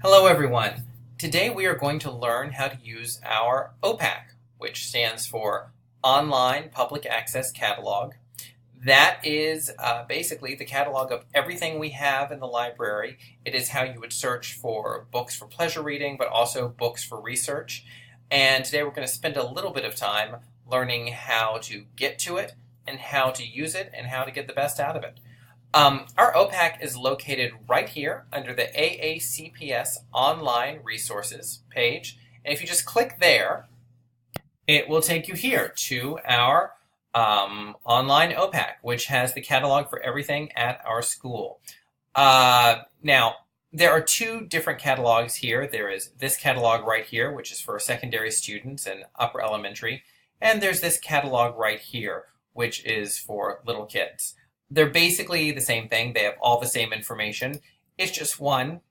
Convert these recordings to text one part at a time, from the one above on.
Hello everyone. Today we are going to learn how to use our OPAC, which stands for Online Public Access Catalog. That is basically the catalog of everything we have in the library. It is how you would search for books for pleasure reading, but also books for research. And today we're going to spend a little bit of time learning how to get to it and how to use it and how to get the best out of it. Our OPAC is located right here under the AACPS Online Resources page. And if you just click there, it will take you here to our online OPAC, which has the catalog for everything at our school. Now, there are two different catalogs here. There is this catalog right here, which is for secondary students and upper elementary. And there's this catalog right here, which is for little kids. They're basically the same thing. They have all the same information. It's just one,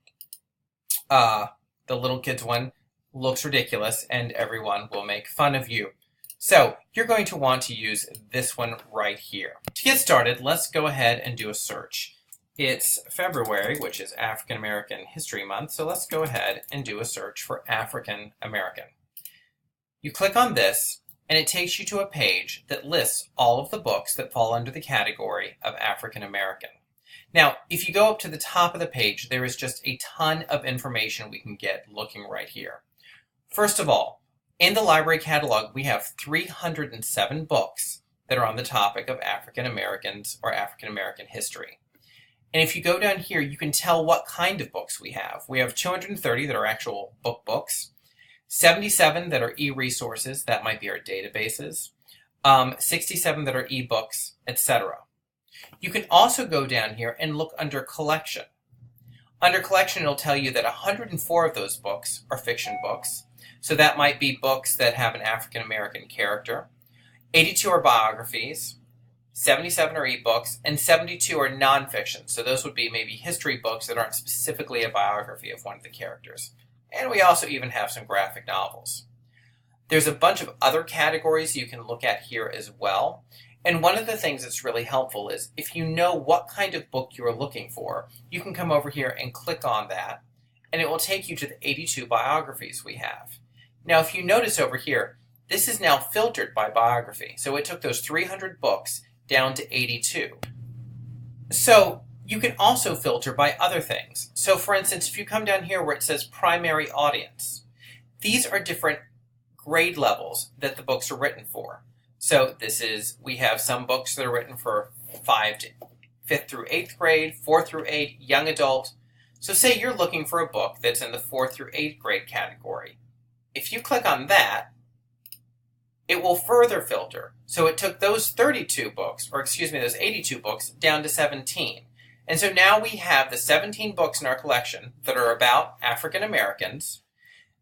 the little kids one, looks ridiculous and everyone will make fun of you. So you're going to want to use this one right here. To get started, let's go ahead and do a search. It's February, which is African American History Month, so let's go ahead and do a search for African American. You click on this, and it takes you to a page that lists all of the books that fall under the category of African American. Now, if you go up to the top of the page, there is just a ton of information we can get looking right here. First of all, in the library catalog, we have 307 books that are on the topic of African Americans or African American history. And if you go down here, you can tell what kind of books we have. We have 230 that are actual books. 77 that are e-resources, that might be our databases, 67 that are e-books, etc. You can also go down here and look under collection. Under collection, it'll tell you that 104 of those books are fiction books, so that might be books that have an African American character. 82 are biographies, 77 are e-books, and 72 are nonfiction, so those would be maybe history books that aren't specifically a biography of one of the characters. And we also even have some graphic novels. There's a bunch of other categories you can look at here as well. And one of the things that's really helpful is if you know what kind of book you're looking for, you can come over here and click on that, and it will take you to the 82 biographies we have. Now, if you notice over here, this is now filtered by biography. So it took those 300 books down to 82. So you can also filter by other things. So for instance, if you come down here where it says primary audience, these are different grade levels that the books are written for. So we have some books that are written for 5th through 8th grade, 4th through 8th, young adult. So say you're looking for a book that's in the 4th through 8th grade category. If you click on that, it will further filter. So it took those 32 books, or excuse me, those 82 books down to 17. And so now we have the 17 books in our collection that are about African Americans,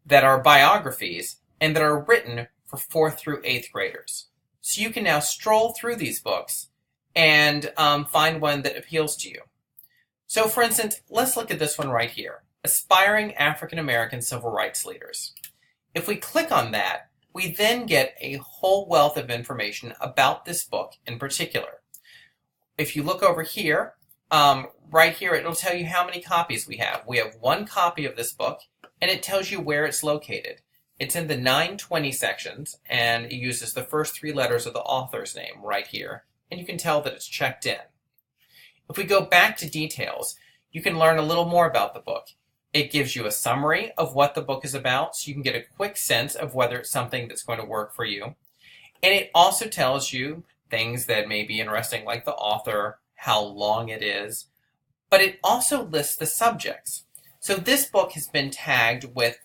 that are biographies, and that are written for 4th through 8th graders. So you can now stroll through these books and find one that appeals to you. So for instance, let's look at this one right here, Aspiring African American Civil Rights Leaders. If we click on that, we then get a whole wealth of information about this book in particular. If you look over here, right here, it'll tell you how many copies we have. We have one copy of this book, and it tells you where it's located. It's in the 920 sections, and it uses the first 3 letters of the author's name right here, and you can tell that it's checked in. If we go back to details, you can learn a little more about the book. It gives you a summary of what the book is about, so you can get a quick sense of whether it's something that's going to work for you. And it also tells you things that may be interesting, like the author, how long it is, but it also lists the subjects. So this book has been tagged with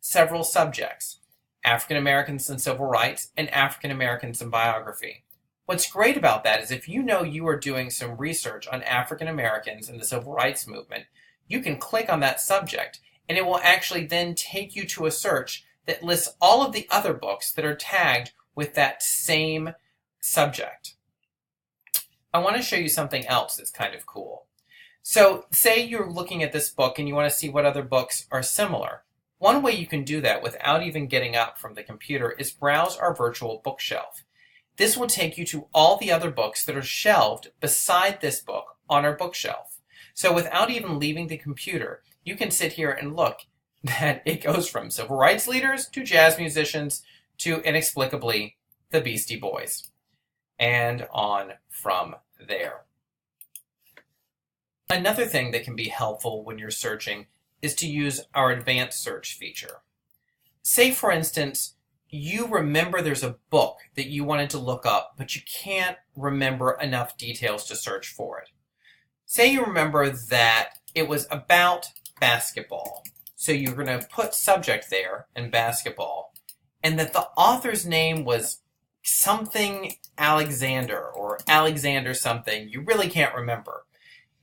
several subjects: African Americans and Civil Rights and African Americans and Biography. What's great about that is if you know you are doing some research on African Americans and the Civil Rights Movement, you can click on that subject and it will actually then take you to a search that lists all of the other books that are tagged with that same subject. I want to show you something else that's kind of cool. So say you're looking at this book and you want to see what other books are similar. One way you can do that without even getting up from the computer is browse our virtual bookshelf. This will take you to all the other books that are shelved beside this book on our bookshelf. So without even leaving the computer, you can sit here and look that it goes from civil rights leaders to jazz musicians to inexplicably the Beastie Boys, and on from there. Another thing that can be helpful when you're searching is to use our advanced search feature. Say, for instance, you remember there's a book that you wanted to look up, but you can't remember enough details to search for it. Say you remember that it was about basketball. So you're going to put subject there in basketball, and that the author's name was something Alexander or Alexander something. You really can't remember.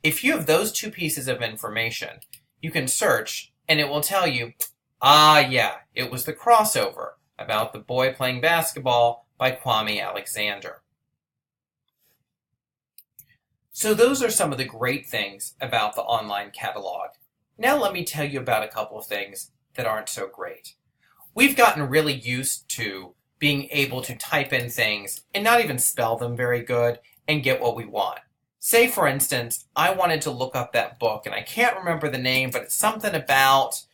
If you have those two pieces of information, you can search and it will tell you, yeah, it was the crossover about the boy playing basketball by Kwame Alexander. So those are some of the great things about the online catalog. Now let me tell you about a couple of things that aren't so great. We've gotten really used to being able to type in things and not even spell them very good and get what we want. Say, for instance, I wanted to look up that book, and I can't remember the name, but it's something about,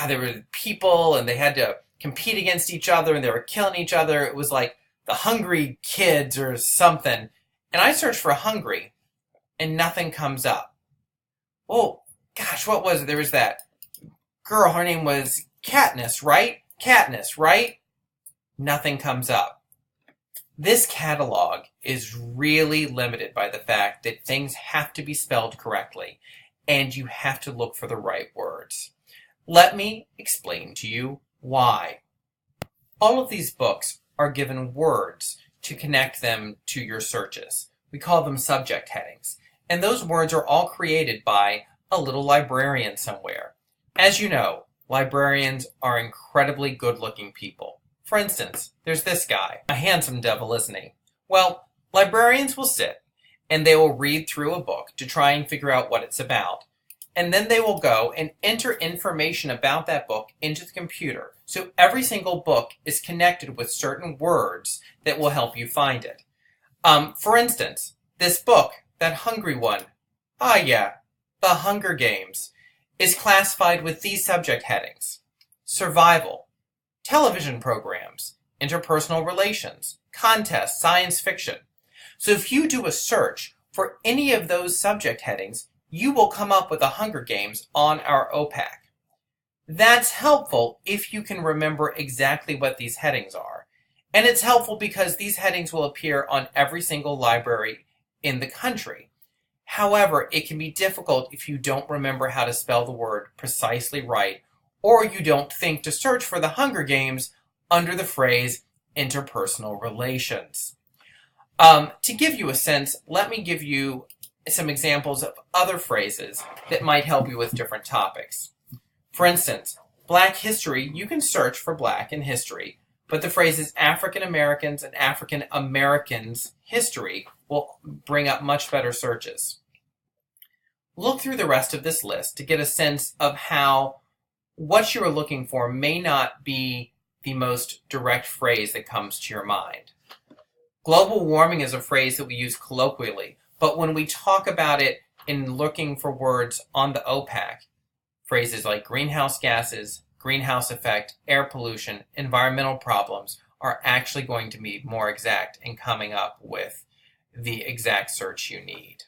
there were people, and they had to compete against each other, and they were killing each other. It was like the Hungry Kids or something. And I searched for Hungry, and nothing comes up. Oh, gosh, what was it? There was that girl, her name was Katniss, right? Katniss, right? Nothing comes up. This catalog is really limited by the fact that things have to be spelled correctly, and you have to look for the right words. Let me explain to you why. All of these books are given words to connect them to your searches. We call them subject headings, and those words are all created by a little librarian somewhere. As you know, librarians are incredibly good-looking people. For instance, there's this guy, a handsome devil, isn't he? Well, librarians will sit and they will read through a book to try and figure out what it's about. And then they will go and enter information about that book into the computer. So every single book is connected with certain words that will help you find it. For instance, this book, that Hungry one, The Hunger Games, is classified with these subject headings: survival, television programs, interpersonal relations, contests, science fiction. So if you do a search for any of those subject headings, you will come up with the Hunger Games on our OPAC. That's helpful if you can remember exactly what these headings are. And it's helpful because these headings will appear on every single library in the country. However, it can be difficult if you don't remember how to spell the word precisely right, or you don't think to search for the Hunger Games under the phrase interpersonal relations. To give you a sense, let me give you some examples of other phrases that might help you with different topics. For instance, Black history, you can search for Black in history, but the phrases African Americans and African Americans history will bring up much better searches. Look through the rest of this list to get a sense of how what you are looking for may not be the most direct phrase that comes to your mind. Global warming is a phrase that we use colloquially, but when we talk about it in looking for words on the OPAC, phrases like greenhouse gases, greenhouse effect, air pollution, environmental problems are actually going to be more exact in coming up with the exact search you need.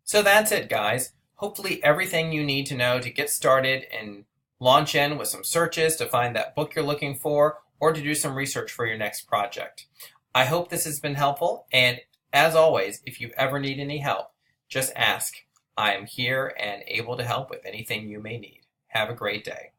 So that's it, guys. Hopefully everything you need to know to get started and launch in with some searches to find that book you're looking for or to do some research for your next project. I hope this has been helpful, and as always, if you ever need any help, just ask. I am here and able to help with anything you may need. Have a great day.